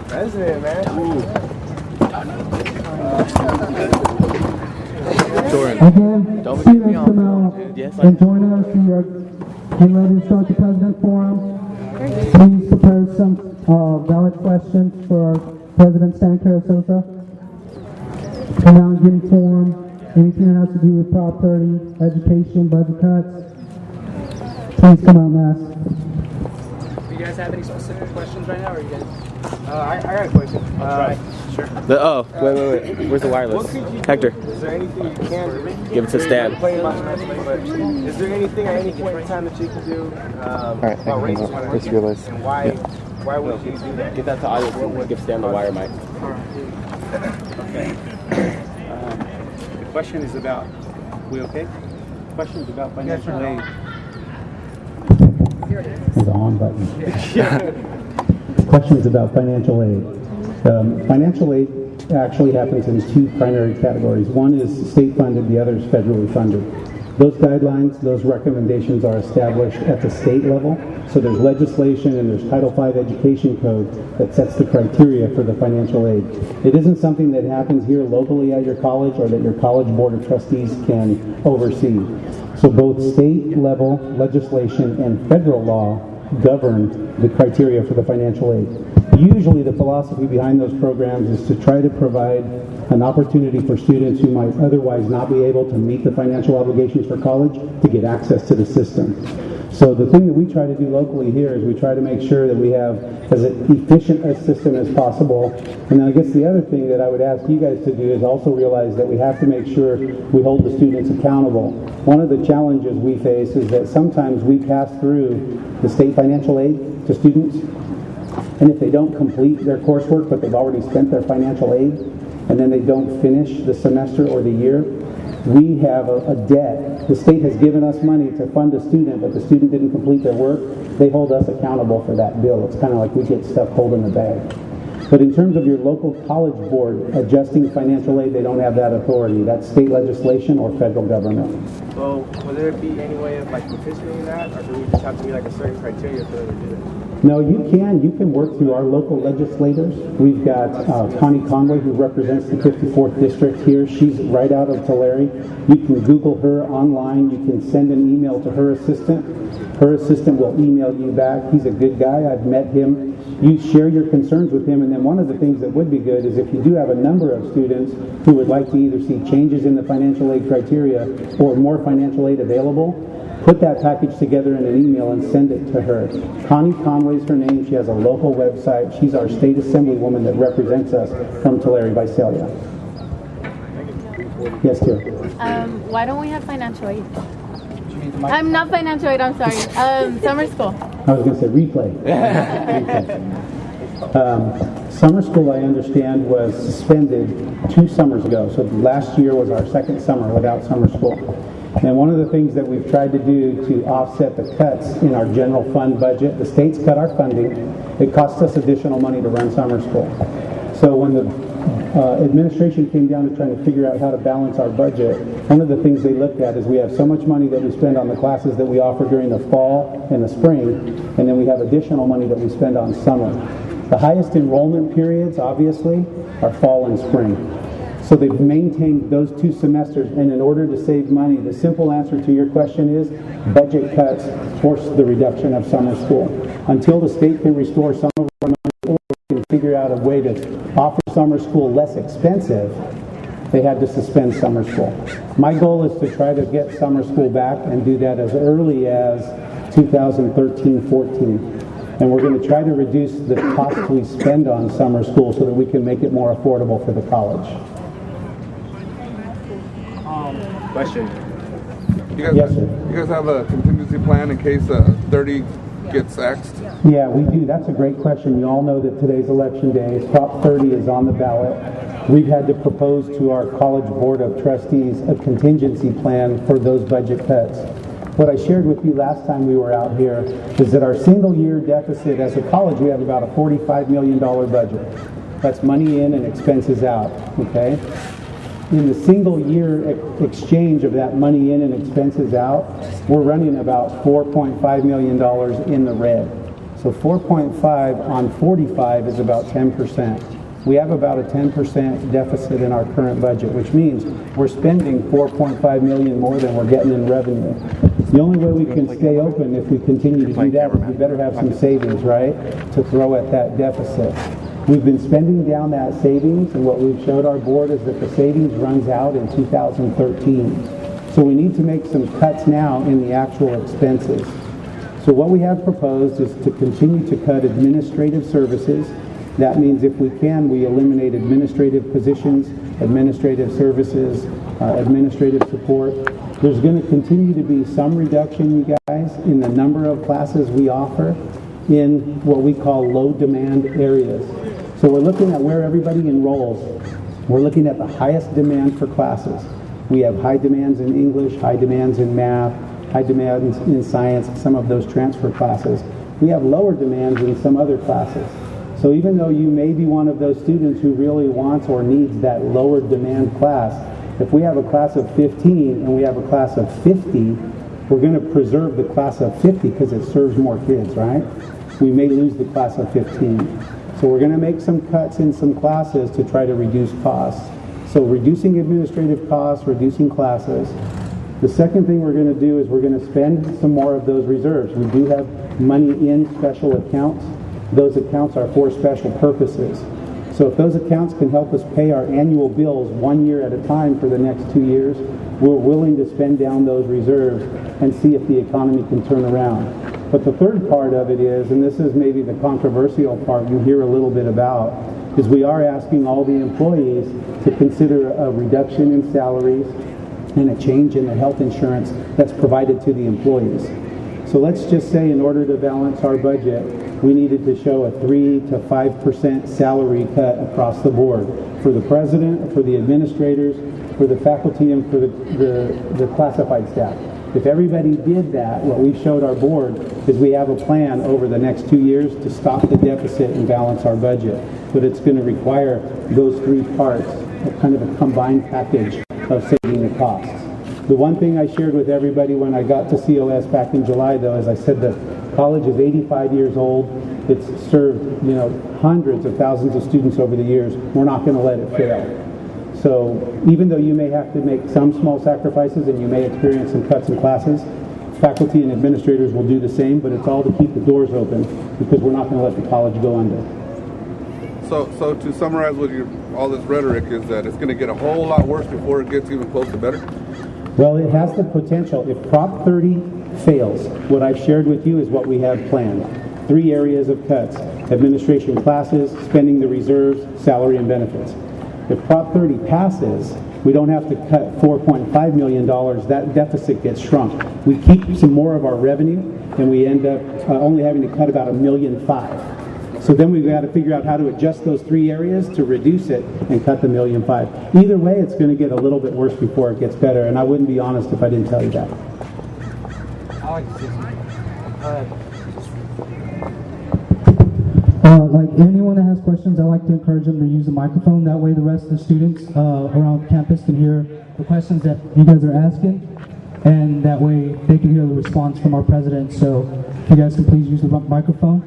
President, man. Again, students come out and join us. We are getting ready to start the President Forum. Please prepare some valid questions for President Stan Carrizosa. Come out and get informed. Anything that has to do with Prop 30, education, budget cuts, please come out and ask. Do you guys have any specific questions right now, or are you guys? I got a question. Sure. Wait. Where's the wireless? Hector. Is there anything you can do? Give it to Stan. Is there anything at any point in time that you can do about raising Let's realize. and why would you do that? Get that to audio. Give Stan the wire mic. Okay. The question is about, we okay? The question is about financial aid. The on button. Questions about financial aid. Financial aid actually happens in two primary categories. One is state funded, the other is federally funded. Those guidelines, those recommendations are established at the state level. So there's legislation and there's Title V education code that sets the criteria for the financial aid. It isn't something that happens here locally at your college or that your college board of trustees can oversee. So both state level legislation and federal law govern the criteria for the financial aid. Usually the philosophy behind those programs is to try to provide an opportunity for students who might otherwise not be able to meet the financial obligations for college to get access to the system. So the thing that we try to do locally here is we try to make sure that we have as efficient a system as possible. And then I guess the other thing that I would ask you guys to do is also realize that we have to make sure we hold the students accountable. One of the challenges we face is that sometimes we pass through the state financial aid to students, and if they don't complete their coursework but they've already spent their financial aid and then they don't finish the semester or the year, we have a debt. The state has given us money to fund a student, but the student didn't complete their work. They hold us accountable for that bill. It's kind of like we get stuff holding the bag. But in terms of your local college board adjusting financial aid, they don't have that authority. That's state legislation or federal government. So will there be any way of petitioning that, or do we just have to be a certain criteria for them to do that? No, you can work through our local legislators. We've got Connie Conway, who represents the 54th District here. She's right out of Tulare. You can Google her online. You can send an email to her assistant. Her assistant will email you back. He's a good guy. I've met him. You share your concerns with him, and then one of the things that would be good is if you do have a number of students who would like to either see changes in the financial aid criteria or more financial aid available, put that package together in an email and send it to her. Connie Conway's her name. She has a local website. She's our state assemblywoman that represents us from Tulare, Visalia. Yes, dear. Why don't we have financial aid? I'm not financial aid, I'm sorry. Summer school. I was going to say replay. Summer school, I understand, was suspended 2 summers ago. So last year was our second summer without summer school. And one of the things that we've tried to do to offset the cuts in our general fund budget, the state's cut our funding. It costs us additional money to run summer school. So when the administration came down to trying to figure out how to balance our budget, one of the things they looked at is we have so much money that we spend on the classes that we offer during the fall and the spring, and then we have additional money that we spend on summer. The highest enrollment periods, obviously, are fall and spring. So they've maintained those 2 semesters, and in order to save money, the simple answer to your question is budget cuts force the reduction of summer school. Until the state can restore some of our money or can figure out a way to offer summer school less expensive, they had to suspend summer school. My goal is to try to get summer school back and do that as early as 2013-14. And we're going to try to reduce the cost we spend on summer school so that we can make it more affordable for the college. Question. Yes, sir. You guys have a contingency plan in case 30 gets axed? Yeah, we do. That's a great question. You all know that today's election day. Prop 30 is on the ballot. We've had to propose to our College Board of Trustees a contingency plan for those budget cuts. What I shared with you last time we were out here is that our single-year deficit as a college, we have about a $45 million budget. That's money in and expenses out, okay? In the single year exchange of that money in and expenses out, we're running about $4.5 million in the red. So 4.5 on 45 is about 10%. We have about a 10% deficit in our current budget, which means we're spending 4.5 million more than we're getting in revenue. The only way we can stay open if we continue to do that is we better have some savings, right, to throw at that deficit. We've been spending down that savings, and what we've showed our board is that the savings runs out in 2013. So we need to make some cuts now in the actual expenses. So what we have proposed is to continue to cut administrative services. That means if we can, we eliminate administrative positions, administrative services, administrative support. There's going to continue to be some reduction, you guys, in the number of classes we offer in what we call low demand areas. So we're looking at where everybody enrolls. We're looking at the highest demand for classes. We have high demands in English, high demands in math, high demands in science, some of those transfer classes. We have lower demands in some other classes. So even though you may be one of those students who really wants or needs that lower demand class, if we have a class of 15 and we have a class of 50, we're going to preserve the class of 50 because it serves more kids, right? We may lose the class of 15. So we're going to make some cuts in some classes to try to reduce costs. So reducing administrative costs, reducing classes. The second thing we're going to do is we're going to spend some more of those reserves. We do have money in special accounts. Those accounts are for special purposes. So if those accounts can help us pay our annual bills 1 year at a time for the next 2 years, we're willing to spend down those reserves and see if the economy can turn around. But the third part of it is, and this is maybe the controversial part you hear a little bit about, is we are asking all the employees to consider a reduction in salaries and a change in the health insurance that's provided to the employees. So let's just say in order to balance our budget, we needed to show a 3 to 5% salary cut across the board for the president, for the administrators, for the faculty, and for the classified staff. If everybody did that, what we showed our board is we have a plan over the next 2 years to stop the deficit and balance our budget. But it's going to require those three parts, kind of a combined package of saving the costs. The one thing I shared with everybody when I got to COS back in July, though, is I said the college is 85 years old. It's served, hundreds of thousands of students over the years. We're not going to let it fail. So even though you may have to make some small sacrifices and you may experience some cuts in classes, faculty and administrators will do the same, but it's all to keep the doors open because we're not going to let the college go under. So to summarize with all this rhetoric is that it's going to get a whole lot worse before it gets even close to better? Well, it has the potential. If Prop 30 fails, what I've shared with you is what we have planned. 3 areas of cuts: administration classes, spending the reserves, salary and benefits. If Prop 30 passes, we don't have to cut $4.5 million. That deficit gets shrunk. We keep some more of our revenue, and we end up only having to cut about $1.5 million. So then we've got to figure out how to adjust those 3 areas to reduce it and cut the $1.5 million. Either way, it's going to get a little bit worse before it gets better, and I wouldn't be honest if I didn't tell you that. I like to see something. Like anyone that has questions, I like to encourage them to use the microphone. That way the rest of the students around campus can hear the questions that you guys are asking, and that way they can hear the response from our president. So if you guys can please use the microphone.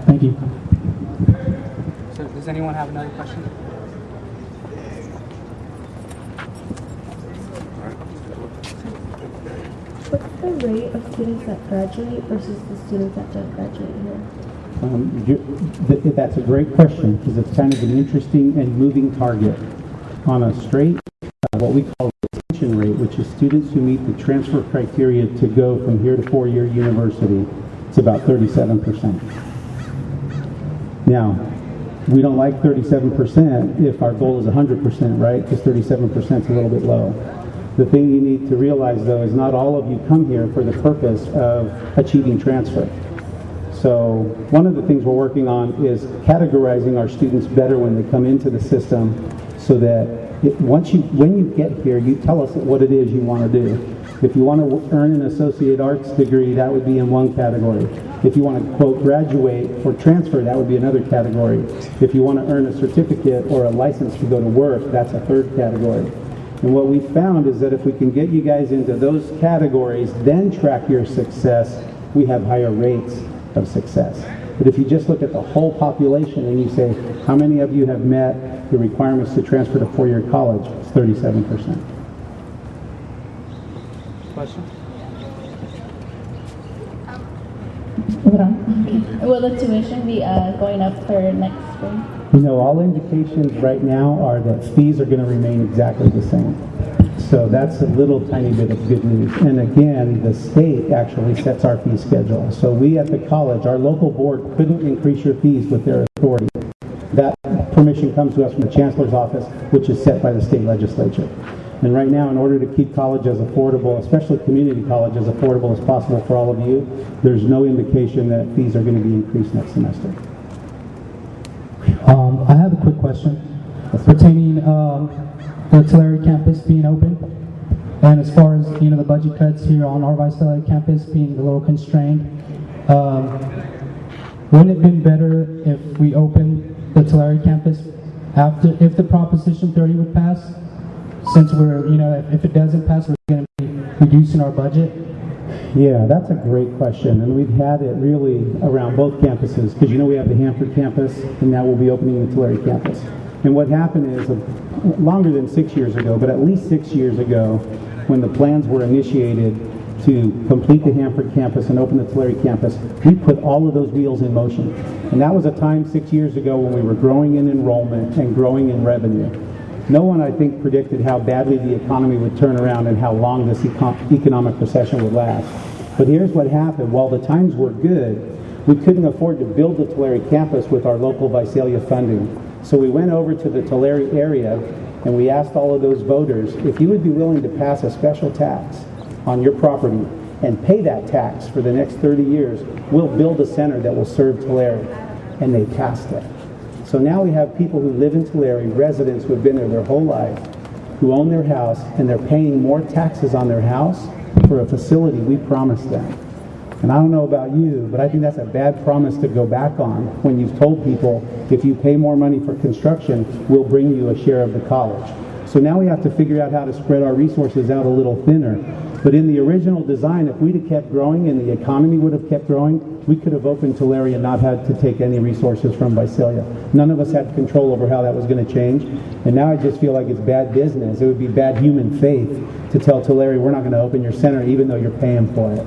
Thank you. So does anyone have another question? What's the rate of students that graduate versus the students that don't graduate here? That's a great question because it's kind of an interesting and moving target. On a straight, what we call retention rate, which is students who meet the transfer criteria to go from here to 4-year university, it's about 37%. Now, we don't like 37% if our goal is 100%, right? Because 37% is a little bit low. The thing you need to realize, though, is not all of you come here for the purpose of achieving transfer. So one of the things we're working on is categorizing our students better when they come into the system so that when you get here, you tell us what it is you want to do. If you want to earn an associate arts degree, that would be in one category. If you want to, quote, graduate or transfer, that would be another category. If you want to earn a certificate or a license to go to work, that's a third category. And what we found is that if we can get you guys into those categories, then track your success, we have higher rates of success. But if you just look at the whole population and you say, how many of you have met the requirements to transfer to four-year college, it's 37%. Question? Will the tuition be going up for next spring? You know, all indications right now are that fees are going to remain exactly the same. So that's a little tiny bit of good news. And again, the state actually sets our fee schedule. So we at the college, our local board couldn't increase your fees with their authority. That permission comes to us from the chancellor's office, which is set by the state legislature. And right now, in order to keep college as affordable, especially community college, as affordable as possible for all of you, there's no indication that fees are going to be increased next semester. I have a quick question pertaining the Tulare campus being open, and as far as the budget cuts here on our Visalia campus being a little constrained. Wouldn't it have been better if we opened the Tulare campus if the Proposition 30 would pass? Since we're, if it doesn't pass, we're going to be reducing our budget. Yeah, that's a great question, and we've had it really around both campuses, because we have the Hanford campus, and now we'll be opening the Tulare campus. And what happened is, longer than 6 years ago, but at least 6 years ago, when the plans were initiated to complete the Hanford campus and open the Tulare campus, we put all of those wheels in motion. And that was a time 6 years ago when we were growing in enrollment and growing in revenue. No one, I think, predicted how badly the economy would turn around and how long this economic recession would last. But here's what happened. While the times were good, we couldn't afford to build the Tulare campus with our local Visalia funding. So we went over to the Tulare area and we asked all of those voters, if you would be willing to pass a special tax on your property and pay that tax for the next 30 years, we'll build a center that will serve Tulare. And they passed it. So now we have people who live in Tulare, residents who have been there their whole life, who own their house, and they're paying more taxes on their house for a facility we promised them. And I don't know about you, but I think that's a bad promise to go back on when you've told people, if you pay more money for construction, we'll bring you a share of the college. So now we have to figure out how to spread our resources out a little thinner. But in the original design, if we'd have kept growing and the economy would have kept growing, we could have opened Tulare and not had to take any resources from Visalia. None of us had control over how that was going to change. And now I just feel like it's bad business. It would be bad human faith to tell Tulare, we're not going to open your center even though you're paying for it.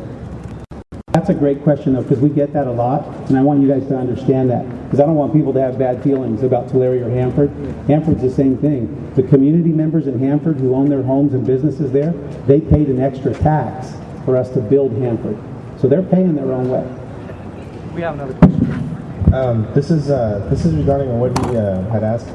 That's a great question, though, because we get that a lot, and I want you guys to understand that, because I don't want people to have bad feelings about Tulare or Hanford. Hanford's the same thing. The community members in Hanford who own their homes and businesses there, they paid an extra tax for us to build Hanford. So they're paying their own way. We have another question. This is regarding what he had asked.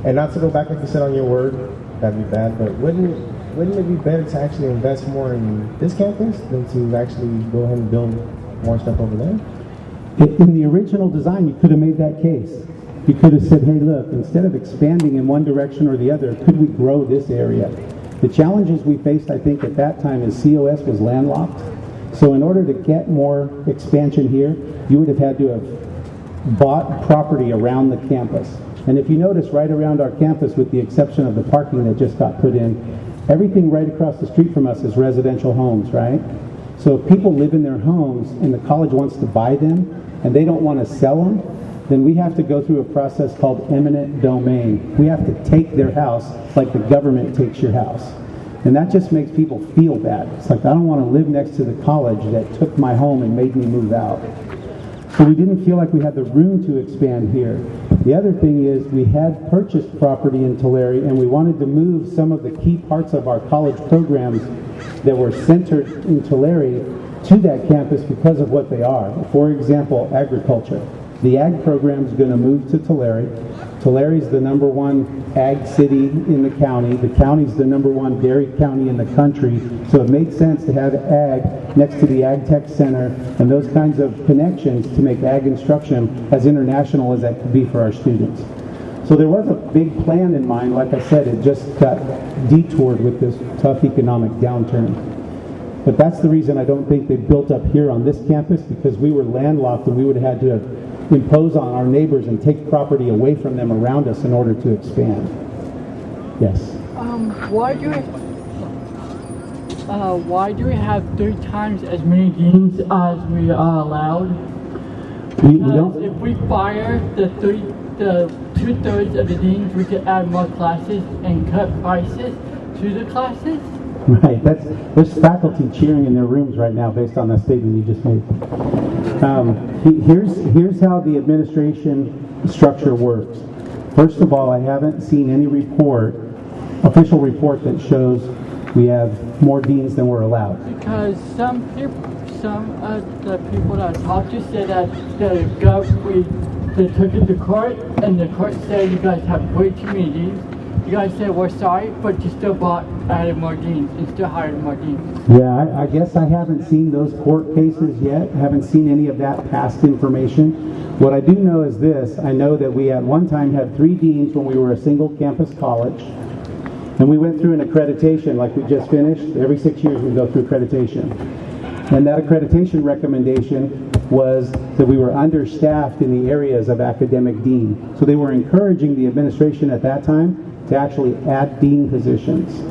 And not to go back, like you said, on your word, that'd be bad, but wouldn't it be better to actually invest more in this campus than to actually go ahead and build more stuff over there? In the original design, you could have made that case. You could have said, hey, look, instead of expanding in one direction or the other, could we grow this area? The challenges we faced, I think, at that time is COS was landlocked. So in order to get more expansion here, you would have had to have bought property around the campus. And if you notice, right around our campus, with the exception of the parking that just got put in, everything right across the street from us is residential homes, right? So if people live in their homes and the college wants to buy them and they don't want to sell them, then we have to go through a process called eminent domain. We have to take their house like the government takes your house. And that just makes people feel bad. It's like, I don't want to live next to the college that took my home and made me move out. So we didn't feel like we had the room to expand here. The other thing is we had purchased property in Tulare and we wanted to move some of the key parts of our college programs that were centered in Tulare to that campus because of what they are. For example, agriculture. The ag program is going to move to Tulare. Tulare is the #1 ag city in the county. The county is the #1 dairy county in the country. So it made sense to have ag next to the Ag Tech Center and those kinds of connections to make ag instruction as international as that could be for our students. So there was a big plan in mind. Like I said, it just got detoured with this tough economic downturn. But that's the reason I don't think they built up here on this campus, because we were landlocked and we would have had to impose on our neighbors and take property away from them around us in order to expand. Yes? Why do we have 3 times as many games as we are allowed? We don't. If we fire the 2/3 of the deans, we could add more classes and cut prices to the classes. Right. There's faculty cheering in their rooms right now based on that statement you just made. Here's how the administration structure works. First of all, I haven't seen any official report that shows we have more deans than we're allowed. Because some of the people that I talked to said that they took it to court, and the court said you guys have way too many deans. You guys said we're sorry, but you still added more deans and still hired more deans. Yeah, I guess I haven't seen those court cases yet. I haven't seen any of that past information. What I do know is this. I know that we at one time had 3 deans when we were a single campus college. And we went through an accreditation like we just finished. Every 6 years we go through accreditation. And that accreditation recommendation was that we were understaffed in the areas of academic dean. So they were encouraging the administration at that time to actually add dean positions.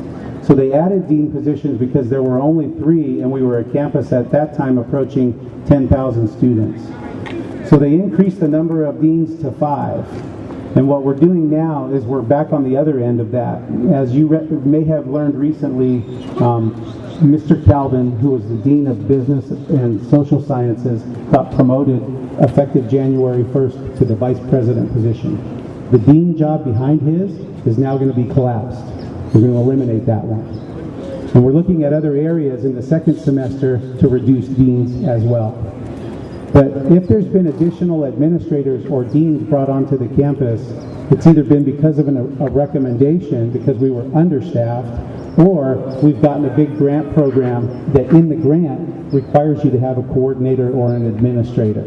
So they added dean positions because there were only 3 and we were a campus at that time approaching 10,000 students. So they increased the number of deans to 5. And what we're doing now is we're back on the other end of that. As you may have learned recently, Mr. Calvin, who was the Dean of Business and Social Sciences, got promoted effective January 1st to the Vice President position. The Dean job behind his is now going to be collapsed. We're going to eliminate that one. And we're looking at other areas in the second semester to reduce deans as well. But if there's been additional administrators or deans brought onto the campus, it's either been because of a recommendation because we were understaffed, or we've gotten a big grant program that in the grant requires you to have a coordinator or an administrator.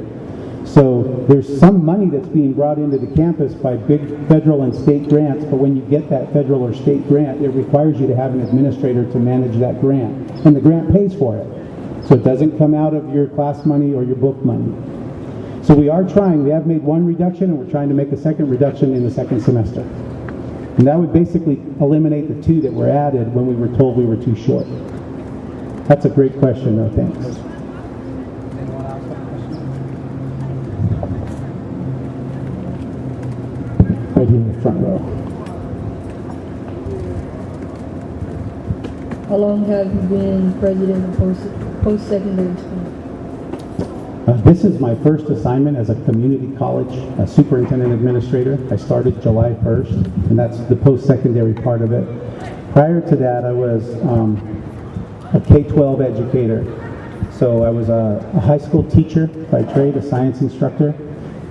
So there's some money that's being brought into the campus by big federal and state grants, but when you get that federal or state grant, it requires you to have an administrator to manage that grant. And the grant pays for it. So it doesn't come out of your class money or your book money. So we are trying. We have made one reduction, and we're trying to make a second reduction in the second semester. And that would basically eliminate the 2 that were added when we were told we were too short. That's a great question, though. Thanks. Anyone else have a question? Right here in the front row. How long have you been president of post-secondary school? This is my first assignment as a community college superintendent administrator. I started July 1st, and that's the post-secondary part of it. Prior to that, I was a K-12 educator. So I was a high school teacher by trade, a science instructor,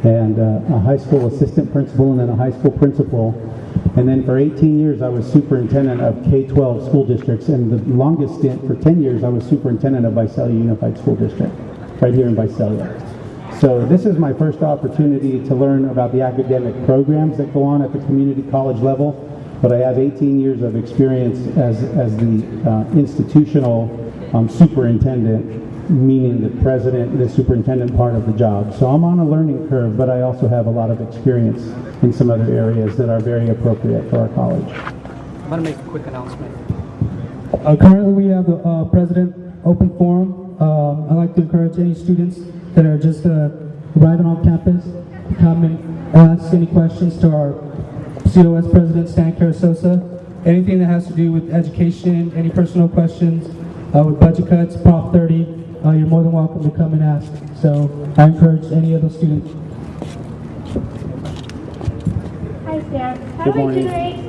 and a high school assistant principal, and then a high school principal. And then for 18 years, I was superintendent of K-12 school districts, and the longest stint, for 10 years, I was superintendent of Visalia Unified School District, right here in Visalia. So this is my first opportunity to learn about the academic programs that go on at the community college level, but I have 18 years of experience as the institutional superintendent, meaning the president, the superintendent part of the job. So I'm on a learning curve, but I also have a lot of experience in some other areas that are very appropriate for our college. I'm going to make a quick announcement. Currently we have the President Open Forum. I'd like to encourage any students that are just arriving on campus to come and ask any questions to our COS President, Stan Carrizosa. Anything that has to do with education, any personal questions, with budget cuts, Prop 30, you're more than welcome to come and ask. So I encourage any of those students. Hi, Stan. How Good do I morning. generate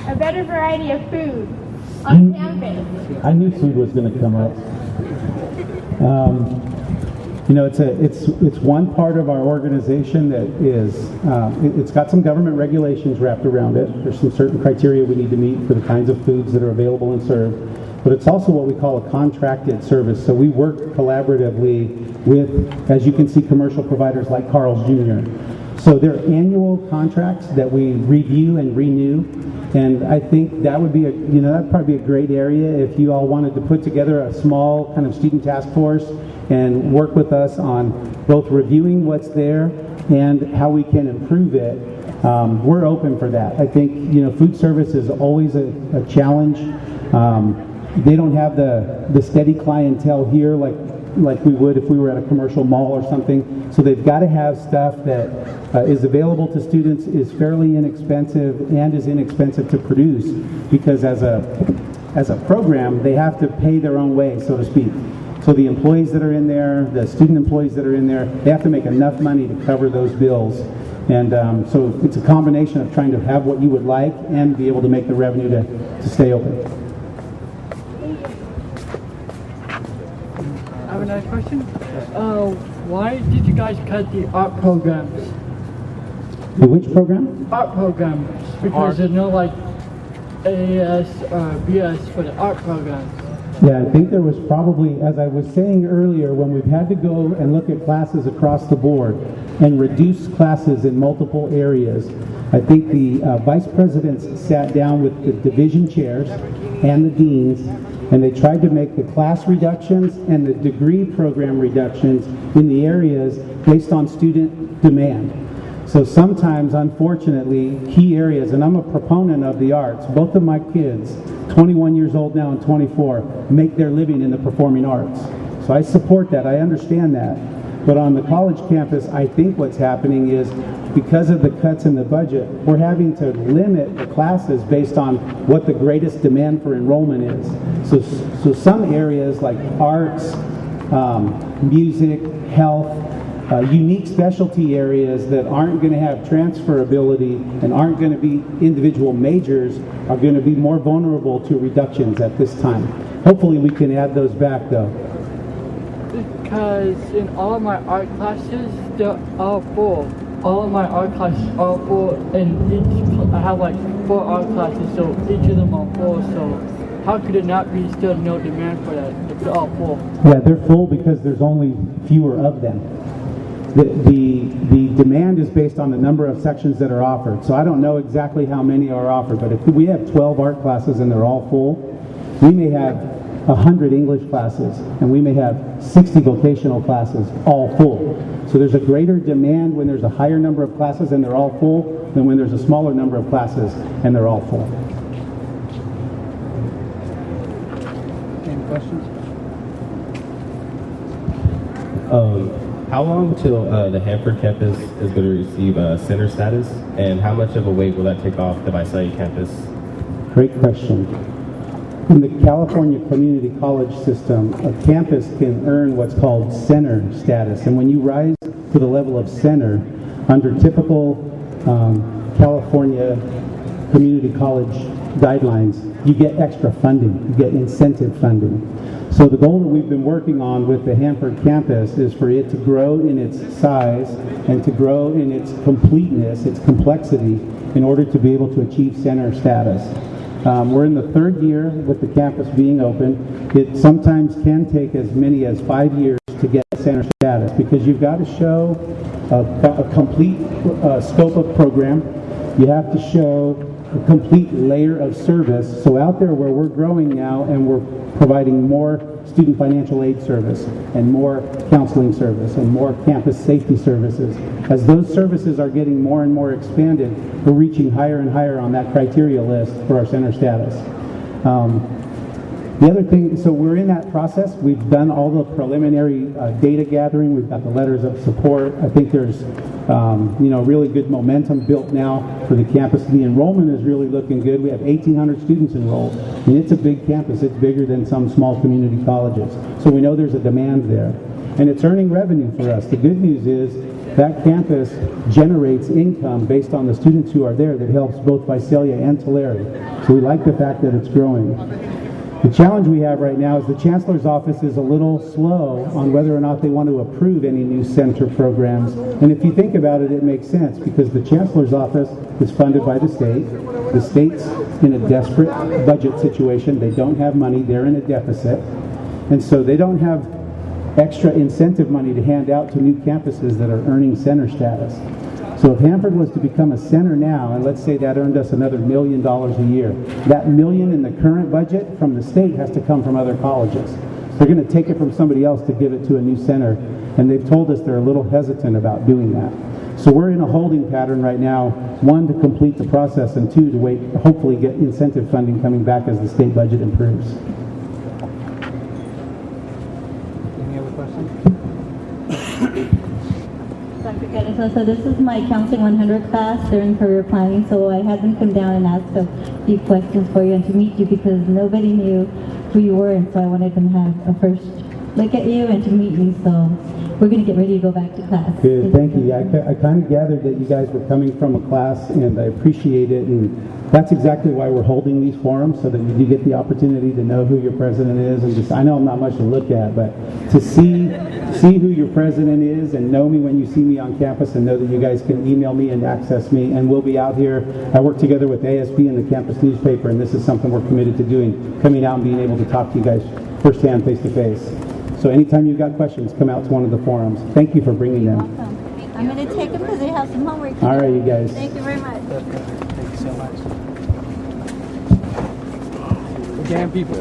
a better variety of food on campus? I knew food was going to come up. It's one part of our organization that is, it's got some government regulations wrapped around it. There's some certain criteria we need to meet for the kinds of foods that are available and served. But it's also what we call a contracted service. So we work collaboratively with, as you can see, commercial providers like Carl's Jr. So they're annual contracts that we review and renew. And I think that would be that'd probably be a great area if you all wanted to put together a small kind of student task force and work with us on both reviewing what's there and how we can improve it. We're open for that. I think, food service is always a challenge. They don't have the steady clientele here like like we would if we were at a commercial mall or something. So they've got to have stuff that is available to students, is fairly inexpensive, and is inexpensive to produce, because as a program, they have to pay their own way, so to speak. So the employees that are in there, the student employees that are in there, they have to make enough money to cover those bills. And so it's a combination of trying to have what you would like and be able to make the revenue to stay open. I have another question. Why did you guys cut the art programs? The which program? Art programs. Because there's no like AAS or BS for the art programs. Yeah, I think there was probably, as I was saying earlier, when we've had to go and look at classes across the board and reduce classes in multiple areas, I think the vice presidents sat down with the division chairs and the deans, and they tried to make the class reductions and the degree program reductions in the areas based on student demand. So sometimes, unfortunately, key areas, and I'm a proponent of the arts, both of my kids, 21 years old now and 24, make their living in the performing arts. So I support that, I understand that. But on the college campus, I think what's happening is, because of the cuts in the budget, we're having to limit the classes based on what the greatest demand for enrollment is. So some areas like arts, music, health, unique specialty areas that aren't going to have transferability and aren't going to be individual majors are going to be more vulnerable to reductions at this time. Hopefully we can add those back though. Because in all of my art classes, they're all full. All of my art classes are full, and I have like 4 art classes, so each of them are full. So how could it not be still no demand for that if they're all full? Yeah, they're full because there's only fewer of them. The demand is based on the number of sections that are offered. So I don't know exactly how many are offered, but if we have 12 art classes and they're all full, we may have 100 English classes and we may have 60 vocational classes all full. So there's a greater demand when there's a higher number of classes and they're all full than when there's a smaller number of classes and they're all full. Any questions? How long till the Hanford campus is going to receive center status, and how much of a weight will that take off the Visalia campus? Great question. In the California Community College system, a campus can earn what's called center status, and when you rise to the level of center, under typical California Community College guidelines, you get extra funding, you get incentive funding. So the goal that we've been working on with the Hanford campus is for it to grow in its size and to grow in its completeness, its complexity, in order to be able to achieve center status. We're in the 3rd year with the campus being open. It sometimes can take as many as 5 years to get center status because you've got to show a complete scope of program. You have to show a complete layer of service. So out there where we're growing now and we're providing more student financial aid service and more counseling service and more campus safety services. As those services are getting more and more expanded, we're reaching higher and higher on that criteria list for our center status. The other thing, so we're in that process. We've done all the preliminary data gathering. We've got the letters of support. I think there's really good momentum built now for the campus. The enrollment is really looking good. We have 1,800 students enrolled. I mean, it's a big campus. It's bigger than some small community colleges. So we know there's a demand there. And it's earning revenue for us. The good news is that campus generates income based on the students who are there that helps both Visalia and Tulare. So we like the fact that it's growing. The challenge we have right now is the Chancellor's office is a little slow on whether or not they want to approve any new center programs. And if you think about it, it makes sense because the Chancellor's office is funded by the state. The state's in a desperate budget situation. They don't have money. They're in a deficit. And so they don't have extra incentive money to hand out to new campuses that are earning center status. So if Hanford was to become a center now, and let's say that earned us another $1 million a year, that $1 million in the current budget from the state has to come from other colleges. So they're going to take it from somebody else to give it to a new center, and they've told us they're a little hesitant about doing that. So we're in a holding pattern right now, 1, to complete the process, and 2, to wait, hopefully get incentive funding coming back as the state budget improves. Any other questions? Carrizosa. This is my Counseling 100 class during career planning, so I had them come down and ask a few questions for you and to meet you because nobody knew who you were, and so I wanted them to have a first look at you and to meet you, so we're going to get ready to go back to class. Good, thank you. I kind of gathered that you guys were coming from a class, and I appreciate it, and that's exactly why we're holding these forums, so that you do get the opportunity to know who your president is, and just, I know I'm not much to look at, but to see who your president is and know me when you see me on campus, and know that you guys can email me and access me, and we'll be out here. I work together with ASB and the campus newspaper, and this is something we're committed to doing, coming out and being able to talk to you guys firsthand, face to face. So anytime you've got questions, come out to one of the forums. Thank you for bringing them. Awesome. I'm going to take them because they have some homework to do. All right, you guys. Thank you very much. Thank you so much. Again, people.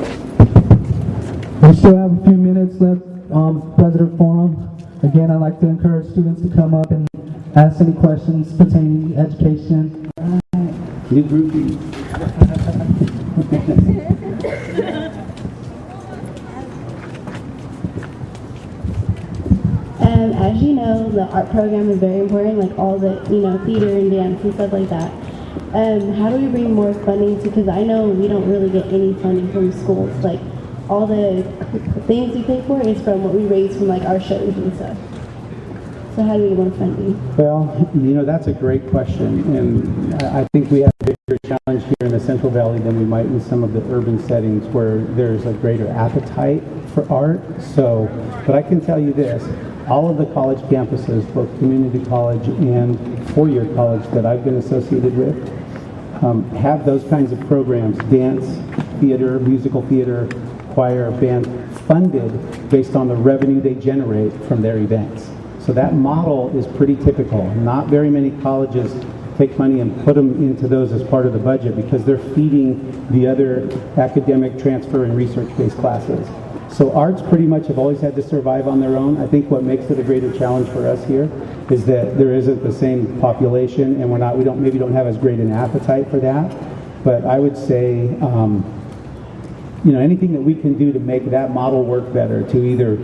We still have a few minutes left on President Forum. Again, I'd like to encourage students to come up and ask any questions pertaining to education. New groupie. As you know, the art program is very important, like all the, theater and dance and stuff like that. How do we bring more funding to, because I know we don't really get any funding from schools. Like, all the things we pay for is from what we raise from, like, our shows and stuff. So how do we get more funding? Well, that's a great question, and I think we have a bigger challenge here in the Central Valley than we might in some of the urban settings where there's a greater appetite for art. So, but I can tell you this, all of the college campuses, both community college and four-year college that I've been associated with, have those kinds of programs, dance, theater, musical theater, choir, band, funded based on the revenue they generate from their events. So that model is pretty typical. Not very many colleges take money and put them into those as part of the budget because they're feeding the other academic transfer and research-based classes. So arts pretty much have always had to survive on their own. I think what makes it a greater challenge for us here is that there isn't the same population, and we don't have as great an appetite for that. But I would say, anything that we can do to make that model work better, to either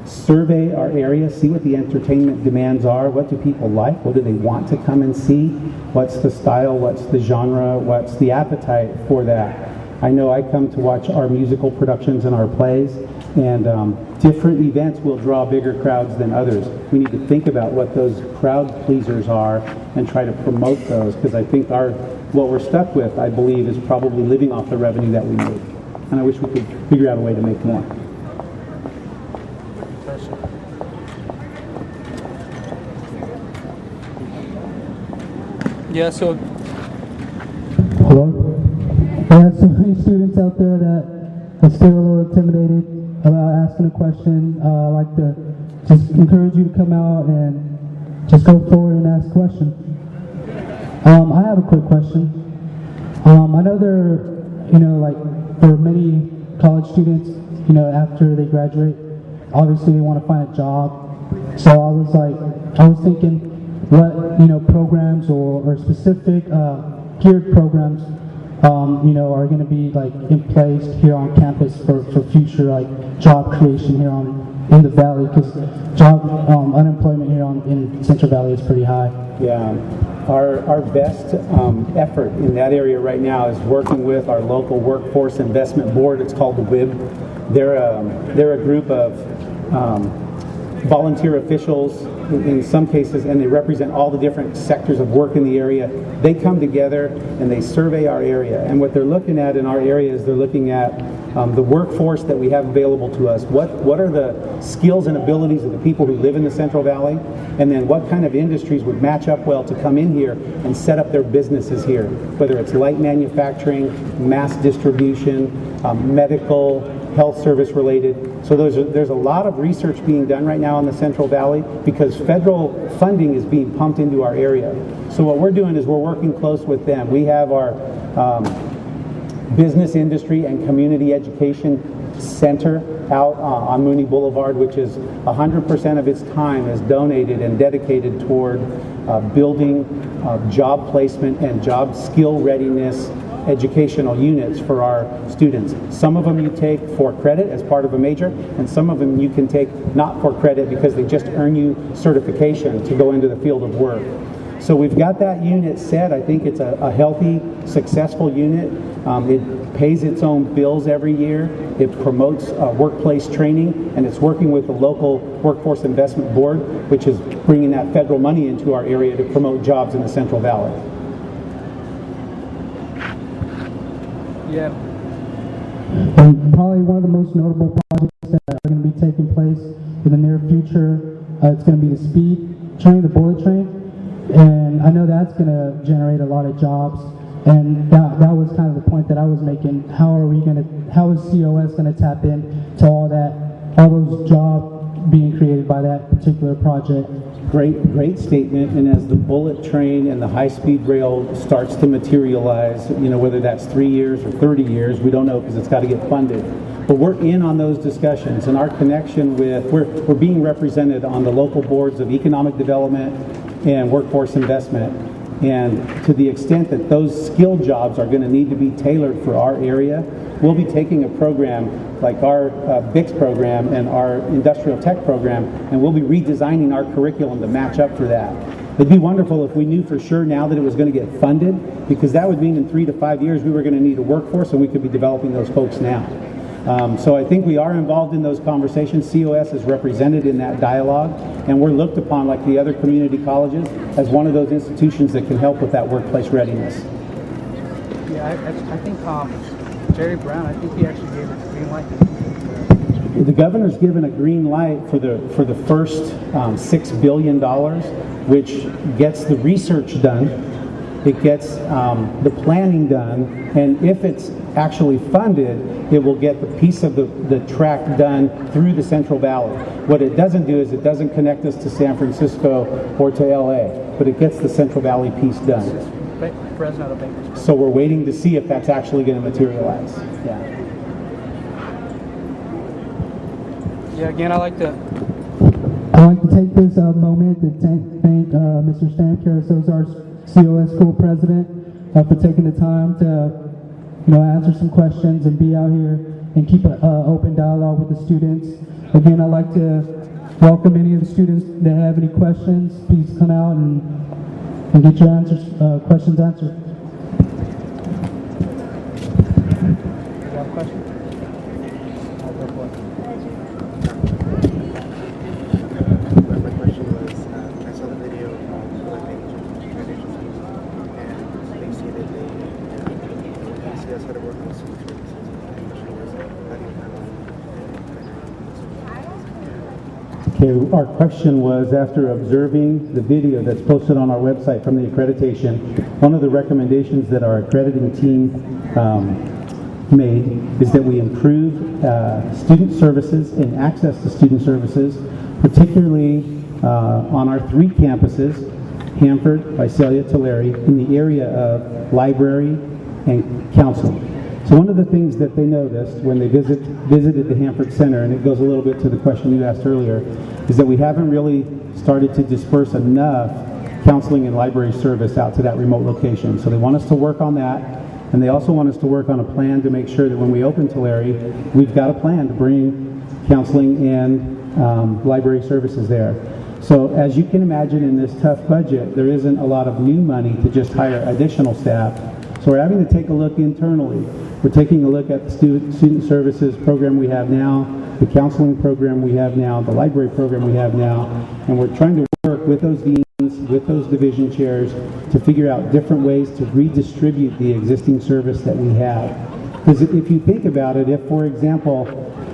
survey our area, see what the entertainment demands are, what do people like, what do they want to come and see, what's the style, what's the genre, what's the appetite for that. I know I come to watch our musical productions and our plays, and different events will draw bigger crowds than others. We need to think about what those crowd pleasers are and try to promote those, because I think what we're stuck with, I believe, is probably living off the revenue that we make. And I wish we could figure out a way to make more. Yeah, so Hello? We have so many students out there that are still a little intimidated about asking a question. I'd like to just encourage you to come out and just go forward and ask a question. I have a quick question. I know for many college students, after they graduate, obviously they want to find a job. So I was thinking what, programs or specific geared programs are going to be in place here on campus for future job creation here in the valley, because job unemployment here in Central Valley is pretty high. Yeah, our best effort in that area right now is working with our local workforce investment board. It's called the WIB. They're a group of volunteer officials in some cases, and they represent all the different sectors of work in the area. They come together and they survey our area, and what they're looking at in our area is they're looking at the workforce that we have available to us. What are the skills and abilities of the people who live in the Central Valley, and then what kind of industries would match up well to come in here and set up their businesses here, whether it's light manufacturing, mass distribution, medical, health service related. So there's a lot of research being done right now in the Central Valley because federal funding is being pumped into our area. So what we're doing is we're working close with them. We have our business industry and community education center out on Mooney Boulevard, which is 100% of its time is donated and dedicated toward building job placement and job skill readiness educational units for our students. Some of them you take for credit as part of a major, and some of them you can take not for credit because they just earn you certification to go into the field of work. So we've got that unit set. I think it's a healthy, successful unit. It pays its own bills every year. It promotes workplace training, and it's working with the local Workforce Investment Board, which is bringing that federal money into our area to promote jobs in the Central Valley. Yeah. And probably one of the most notable projects that are going to be taking place in the near future, it's going to be the speed train, the bullet train. And I know that's going to generate a lot of jobs, and that was kind of the point that I was making. How is COS going to tap in to all those jobs being created by that particular project? Great statement. And as the bullet train and the high-speed rail starts to materialize, whether that's 3 years or 30 years, we don't know because it's got to get funded. But we're in on those discussions, and our connection we're being represented on the local boards of economic development and workforce investment. And to the extent that those skill jobs are going to need to be tailored for our area, we'll be taking a program like our BICS program and our industrial tech program, and we'll be redesigning our curriculum to match up for that. It'd be wonderful if we knew for sure now that it was going to get funded, because that would mean in 3 to 5 years we were going to need a workforce, and we could be developing those folks now. So I think we are involved in those conversations. COS is represented in that dialogue, and we're looked upon, like the other community colleges, as one of those institutions that can help with that workplace readiness. Yeah, I think Jerry Brown, I think he actually gave it a green light. The governor's given a green light for the first $6 billion, which gets the research done. It gets the planning done, and if it's actually funded, it will get the piece of the track done through the Central Valley. What it doesn't do is it doesn't connect us to San Francisco or to LA, but it gets the Central Valley piece done. Fresno to Bakersfield. So we're waiting to see if that's actually going to materialize. Yeah. Yeah, again, I'd like to take this moment to thank Mr. Stan Carrizosa, COS School President, for taking the time to answer some questions and be out here and keep an open dialogue with the students. Again, I'd like to welcome any of the students that have any questions. Please come out and get your questions answered. You have a question? I'll go for it. My question was, I saw the video of Black Tradition and they say that they see us how to work on school services. My question was, how do you plan on Okay, our question was, after observing the video that's posted on our website from the accreditation, one of the recommendations that our accrediting team made is that we improve student services and access to student services, particularly on our 3 campuses, Hanford, Visalia, Tulare, in the area of library and counseling. So one of the things that they noticed when they visited the Hanford Center, and it goes a little bit to the question you asked earlier, is that we haven't really started to disperse enough counseling and library service out to that remote location. So they want us to work on that, and they also want us to work on a plan to make sure that when we open Tulare, we've got a plan to bring counseling and library services there. So as you can imagine, in this tough budget, there isn't a lot of new money to just hire additional staff. So we're having to take a look internally. We're taking a look at the student services program we have now, the counseling program we have now, the library program we have now, and we're trying to work with those deans, with those division chairs, to figure out different ways to redistribute the existing service that we have. Because if you think about it, if, for example,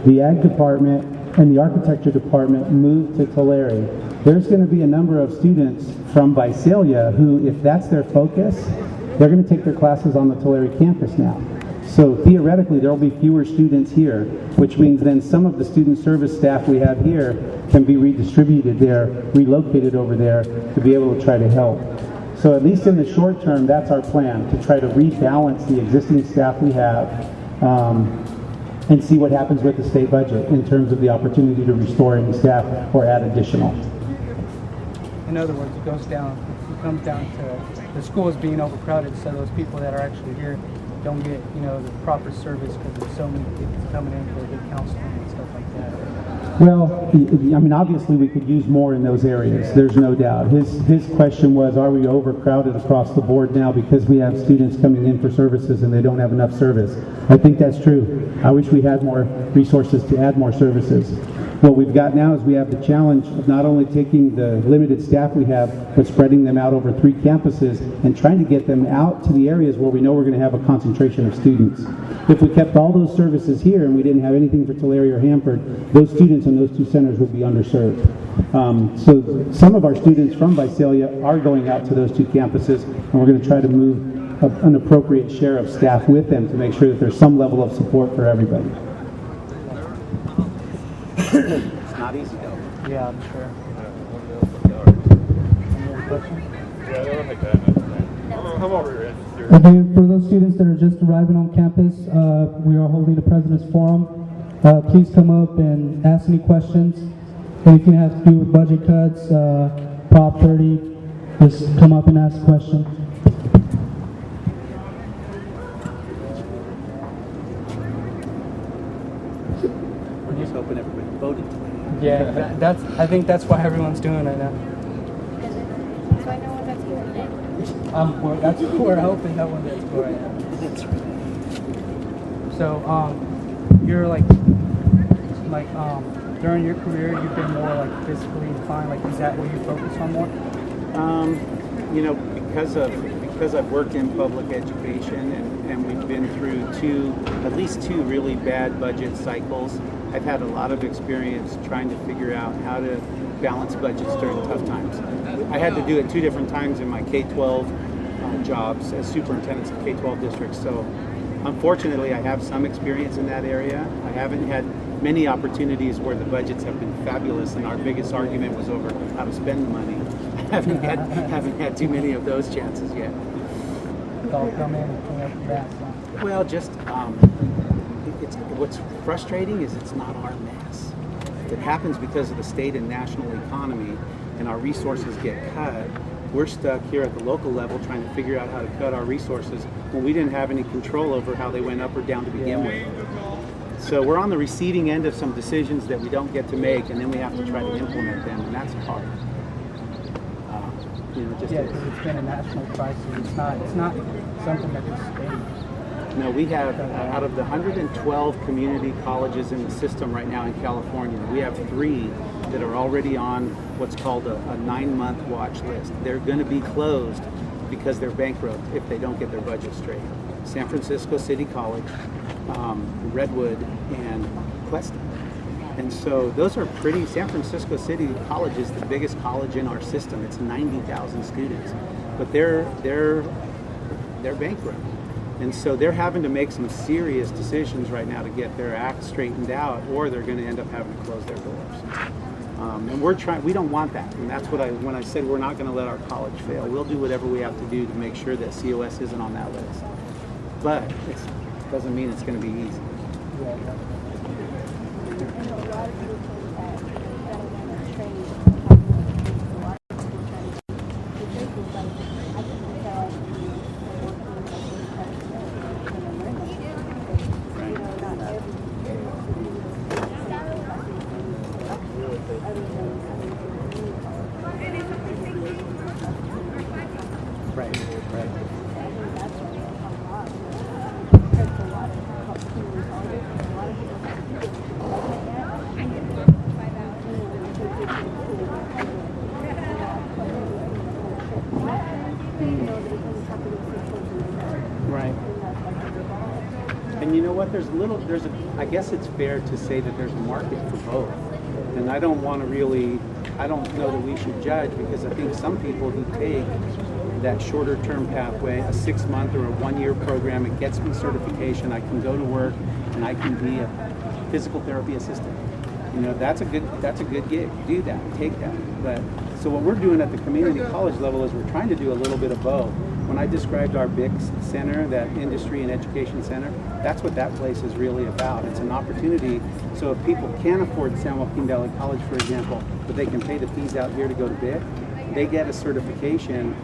the ag department and the architecture department move to Tulare, there's going to be a number of students from Visalia who, if that's their focus, they're going to take their classes on the Tulare campus now. So theoretically, there will be fewer students here, which means then some of the student service staff we have here can be redistributed there, relocated over there to be able to try to help. So at least in the short term, that's our plan, to try to rebalance the existing staff we have and see what happens with the state budget in terms of the opportunity to restore any staff or add additional. In other words, it comes down to the schools being overcrowded, so those people that are actually here don't get, you know, the proper service because there's so many kids coming in for good counseling and stuff like that. Well, I mean, obviously we could use more in those areas. There's no doubt. His question was, are we overcrowded across the board now because we have students coming in for services and they don't have enough service? I think that's true. I wish we had more resources to add more services. What we've got now is we have the challenge of not only taking the limited staff we have, but spreading them out over 3 campuses and trying to get them out to the areas where we know we're going to have a concentration of students. If we kept all those services here and we didn't have anything for Tulare or Hanford, those students in those 2 centers would be underserved. So some of our students from Visalia are going out to those 2 campuses, and we're going to try to move an appropriate share of staff with them to make sure that there's some level of support for everybody. It's not easy though. Yeah, I'm sure. Any other questions? Come over here. Again, for those students that are just arriving on campus, we are holding the President's Forum. Please come up and ask any questions. Anything that has to do with budget cuts, Prop 30, just come up and ask a question. We're just hoping everybody voted. Yeah, I think that's why everyone's doing it now. So I know what that's for. That's we're hoping no one gets for it. So, you're like during your career, you've been more like physically inclined. Like, is that what you focus on more? You know, because I've worked in public education and we've been through at least two really bad budget cycles, I've had a lot of experience trying to figure out how to balance budgets during tough times. I had to do it 2 different times in my K-12 jobs as superintendents of K-12 districts. So unfortunately, I have some experience in that area. I haven't had many opportunities where the budgets have been fabulous and our biggest argument was over how to spend the money. I haven't had too many of those chances yet. It's all come in and clean up the back. Well, just what's frustrating is it's not our mess. It happens because of the state and national economy, and our resources get cut. We're stuck here at the local level trying to figure out how to cut our resources when we didn't have any control over how they went up or down to begin with. So we're on the receiving end of some decisions that we don't get to make, and then we have to try to implement them, and that's hard. Because it's been a national crisis. It's not something that just stays. No, we have, out of the 112 community colleges in the system right now in California, we have 3 that are already on what's called a 9-month watch list. They're going to be closed because they're bankrupt if they don't get their budget straight. San Francisco City College, Redwood, and Cuesta. And so those are pretty. San Francisco City College is the biggest college in our system. It's 90,000 students, but they're bankrupt. And so they're having to make some serious decisions right now to get their act straightened out, or they're going to end up having to close their doors. And we're trying. We don't want that. And that's what when I said we're not going to let our college fail. We'll do whatever we have to do to make sure that COS isn't on that list. But it doesn't mean it's going to be easy. And you know what? I guess it's fair to say that there's a market for both. And I don't know that we should judge, because I think some people who take that shorter term pathway, a 6-month or a 1-year program, it gets me certification, I can go to work and I can be a physical therapy assistant. You know, that's a good gig. Do that, take that. But so what we're doing at the community college level is we're trying to do a little bit of both. When I described our BIC center, that Industry and Education Center, that's what that place is really about. It's an opportunity. So if people can't afford San Joaquin Valley College, for example, but they can pay the fees out here to go to BIC, they get a certification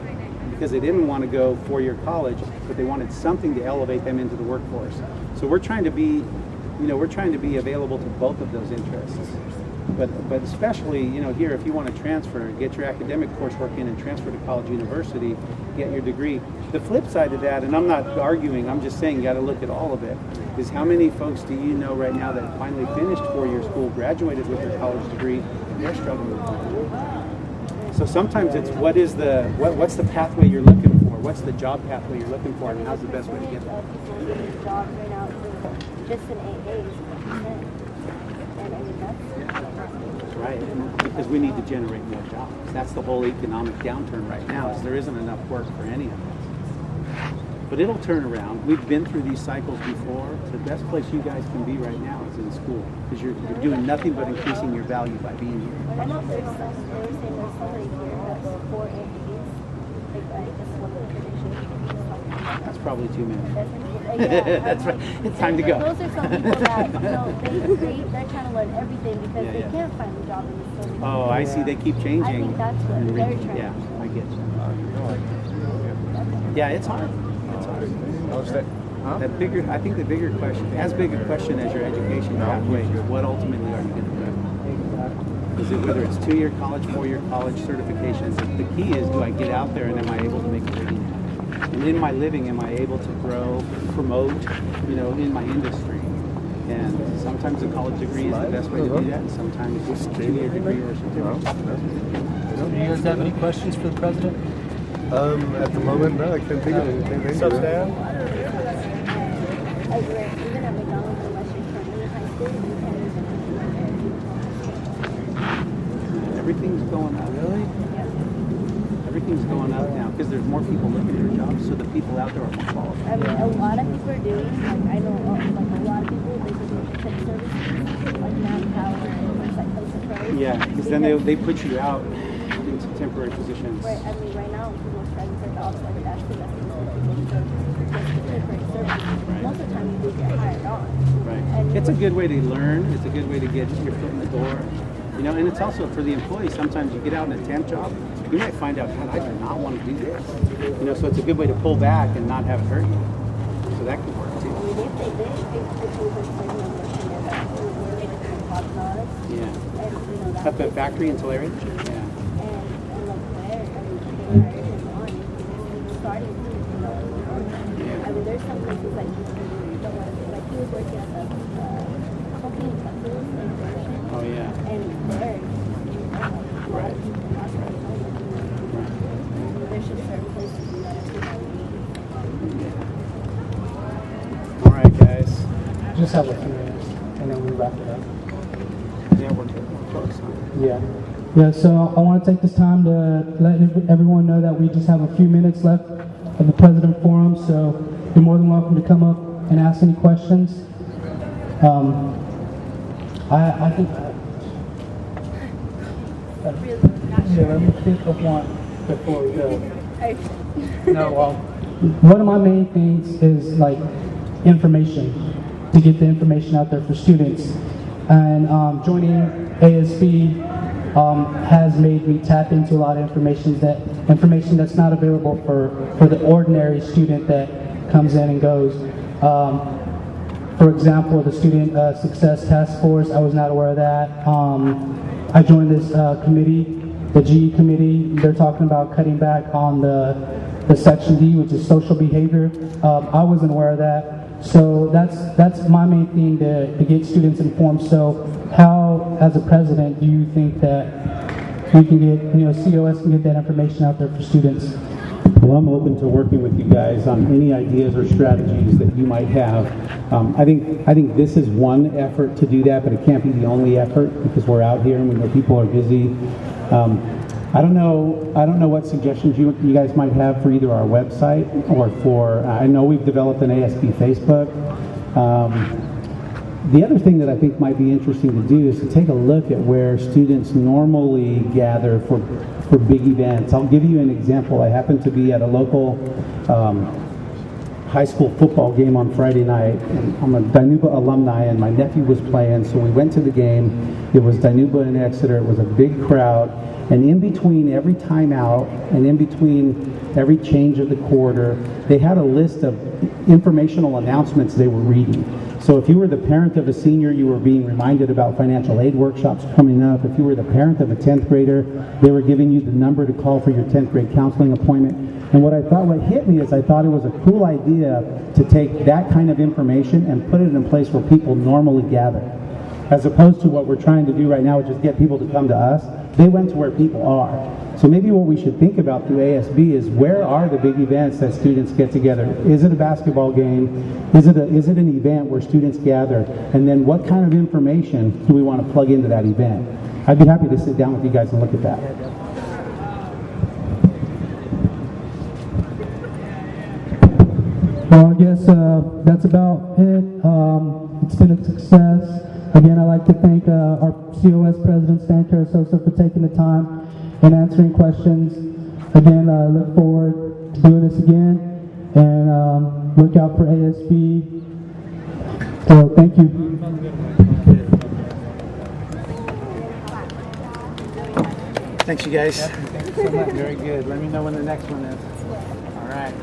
because they didn't want to go four-year college, but they wanted something to elevate them into the workforce. So we're trying to be, we're trying to be available to both of those interests. But especially, here, if you want to transfer, get your academic coursework in and transfer to college, university, get your degree. The flip side of that, and I'm not arguing, I'm just saying you got to look at all of it, is how many folks do you know right now that finally finished four-year school, graduated with their college degree, and they're struggling with it. So sometimes it's what's the pathway you're looking for? What's the job pathway you're looking for, and how's the best way to get there? Jobs right now, just in 8 days. And I mean, that's right, because we need to generate more jobs. That's the whole economic downturn right now, is there isn't enough work for any of us. But it'll turn around. We've been through these cycles before. The best place you guys can be right now is in school, because you're doing nothing but increasing your value by being here. I know they were saying there's somebody here that's 4 MBs. Like, I just want the prediction. That's probably too many. Yeah, that's right. It's time to go. Those are some people that, they're trying to learn everything because they can't find a job in the city. Oh, I see. They keep changing. I think that's what they're trying to do. Yeah, I get you. Yeah, it's hard. It's hard. That bigger, I think the bigger question, as big a question as your education pathway, is what ultimately are you going to do? Is it whether it's 2-year college, 4-year college certifications? The key is, do I get out there and am I able to make a living? And in my living, am I able to grow, promote, in my industry? And sometimes a college degree is the best way to do that, and sometimes just a 2-year degree or certificate. Do you guys have any questions for the president? At the moment, no, I can't think of anything. What's up, Stan? Everything's going up. Really? Yeah. Everything's going up now because there's more people looking for jobs, so the people out there are more qualified. I mean, a lot of people are doing, I know, a lot of people, they do tech services, like Manpower, like places for yeah, because then they put you out into temporary positions. Right, I mean, right now, people's friends are jobs like that's the best thing to do. Temporary services. Right. Most of the time, you do get hired on. Right. And It's a good way to learn. It's a good way to get your foot in the door. And it's also for the employee. Sometimes you get out in a temp job, you might find out, God, I do not want to do this. So it's a good way to pull back and not have it hurt you. So that can work too. Yeah. Up at factory in Tulare? Yeah. And like where, I mean, starting to, I mean, there's some places like you don't want to say, like he was working at the company in Texas. Oh, yeah. And there, right. There's just certain places you gotta do. All right, guys. Just have a few minutes, and then we wrap it up. Yeah, we're close. Yeah. Yeah, so I want to take this time to let everyone know that we just have a few minutes left of the President Forum, so you're more than welcome to come up and ask any questions. I think... let me think of one before we go. No, well, one of my main things is like information, to get the information out there for students. And joining ASB has made me tap into a lot of information that's not available for the ordinary student that comes in and goes. For example, the Student Success Task Force, I was not aware of that. I joined this committee, the GE committee. They're talking about cutting back on the Section D, which is social behavior. I wasn't aware of that. So that's my main thing, to get students informed. So how, as a president, do you think that we can get, COS can get that information out there for students? Well, I'm open to working with you guys on any ideas or strategies that you might have. I think this is one effort to do that, but it can't be the only effort because we're out here and we know people are busy. I don't know what suggestions you guys might have for either our website or for, I know we've developed an ASB Facebook. The other thing that I think might be interesting to do is to take a look at where students normally gather for big events. I'll give you an example. I happened to be at a local high school football game on Friday night. And I'm a Dinuba alumni and my nephew was playing, so we went to the game. It was Dinuba and Exeter. It was a big crowd. And in between every timeout and in between every change of the quarter, they had a list of informational announcements they were reading. So if you were the parent of a senior, you were being reminded about financial aid workshops coming up. If you were the parent of a 10th grader, they were giving you the number to call for your 10th grade counseling appointment. And what hit me is I thought it was a cool idea to take that kind of information and put it in a place where people normally gather. As opposed to what we're trying to do right now, which is get people to come to us. They went to where people are. So maybe what we should think about through ASB is where are the big events that students get together? Is it a basketball game? Is it an event where students gather? And then what kind of information do we want to plug into that event? I'd be happy to sit down with you guys and look at that. Well, I guess that's about it. It's been a success. Again, I'd like to thank our COS President, Stan Carrizosa, for taking the time and answering questions. Again, I look forward to doing this again, and look out for ASB. So, thank you. Thanks, you guys. Thank you so much. Very good. Let me know when the next one is. All right.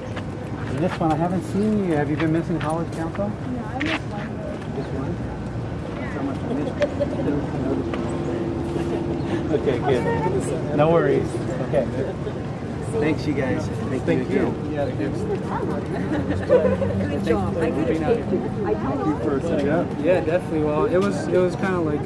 And this one, I haven't seen you. Have you been missing College Council? No, I missed one. This one? So much I missed. Okay, good. No worries. Okay. Thanks, you guys. Thank you. Yeah, good job. Thank you for setting up. Yeah, definitely. Well, it was kind of like